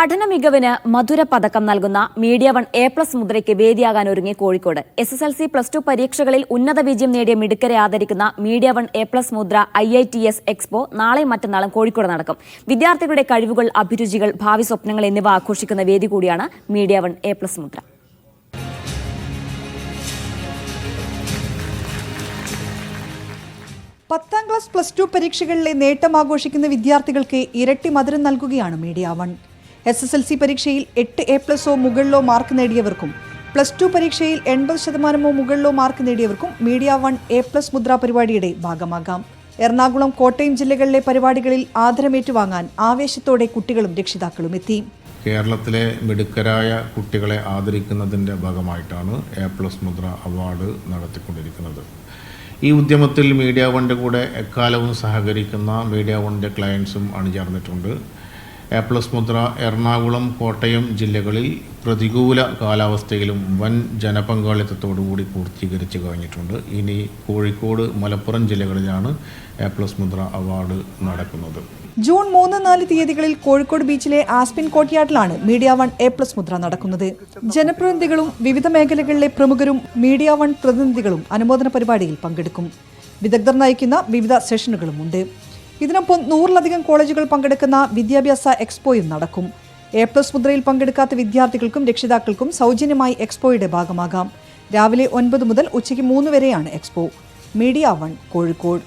പഠന മികവിന് മധുര പതക്കം നൽകുന്ന മീഡിയ വൺ എ പ്ലസ് മുദ്രയ്ക്ക് വേദിയാകാൻ ഒരുങ്ങി കോഴിക്കോട്. SSLC +2 പരീക്ഷകളിൽ ഉന്നത വിജയം നേടിയ മിടുക്കരെ ആദരിക്കുന്ന മീഡിയ വൺ എ പ്ലസ് മുദ്ര IITS എക്സ്പോ നാളെയും മറ്റന്നാളും കോഴിക്കോട് നടക്കും. വിദ്യാർത്ഥികളുടെ കഴിവുകൾ, അഭിരുചികൾ, ഭാവി സ്വപ്നങ്ങൾ എന്നിവ ആഘോഷിക്കുന്ന വേദി കൂടിയാണ് മീഡിയ വൺ എ പ്ലസ് മുദ്ര. പത്താം ക്ലാസ് +2 പരീക്ഷകളിലെ നേട്ടം ആഘോഷിക്കുന്ന വിദ്യാർത്ഥികൾക്ക് ഇരട്ടി മധുരം നൽകുകയാണ് മീഡിയ വൺ. SSLC പരീക്ഷയിൽ 8A+ഓ മുകളിലോ മാർക്ക് നേടിയവർക്കും +2 പരീക്ഷയിൽ 80% മുകളിലോ മാർക്ക് നേടിയവർക്കും മീഡിയ വൺ എ പ്ലസ് മുദ്ര പരിപാടിയുടെ ഭാഗമാകാം. എറണാകുളം, കോട്ടയം ജില്ലകളിലെ പരിപാടികളിൽ ആദരമേറ്റുവാങ്ങാൻ ആവേശത്തോടെ കുട്ടികളും രക്ഷിതാക്കളും എത്തി. കേരളത്തിലെ മിടുക്കരായ കുട്ടികളെ ആദരിക്കുന്നതിൻ്റെ ഭാഗമായിട്ടാണ് A+ മുദ്ര അവാർഡ് നടത്തിക്കൊണ്ടിരിക്കുന്നത്. ഈ ഉദ്യമത്തിൽ മീഡിയ വണ്ണിൻ്റെ കൂടെ എക്കാലവും സഹകരിക്കുന്ന മീഡിയ വണ്ണിൻ്റെ ക്ലയൻസും അണിചേർന്നിട്ടുണ്ട്. A+ മുദ്ര എറണാകുളം, കോട്ടയം ജില്ലകളിൽ പ്രതികൂല കാലാവസ്ഥയിലും വൻ ജനപങ്കാളിത്തത്തോടുകൂടി പൂർത്തീകരിച്ചു കഴിഞ്ഞിട്ടുണ്ട്. ഇനി കോഴിക്കോട്, മലപ്പുറം ജില്ലകളിലാണ് A+ മുദ്ര അവാർഡ് നടക്കുന്നത്. ജൂൺ 3-4 തീയതികളിൽ കോഴിക്കോട് ബീച്ചിലെ ആസ്പിൻ കോർട്ട്യാർഡിലാണ് മീഡിയ വൺ എ പ്ലസ് മുദ്ര നടക്കുന്നത്. ജനപ്രതിനിധികളും വിവിധ മേഖലകളിലെ പ്രമുഖരും മീഡിയ വൺ പ്രതിനിധികളും അനുമോദന പരിപാടിയിൽ പങ്കെടുക്കും. വിദഗ്ധർ നയിക്കുന്ന വിവിധ സെഷനുകളുമുണ്ട്. ഇതിനൊപ്പം 100-ലധികം കോളേജുകൾ പങ്കെടുക്കുന്ന വിദ്യാഭ്യാസ എക്സ്പോയും നടക്കും. A+ മുദ്രയിൽ പങ്കെടുക്കാത്ത വിദ്യാർത്ഥികൾക്കും രക്ഷിതാക്കൾക്കും സൗജന്യമായി എക്സ്പോയുടെ ഭാഗമാകാം. രാവിലെ 9 മുതൽ ഉച്ചയ്ക്ക് 3 വരെയാണ് എക്സ്പോ. Media one, Kozhikode.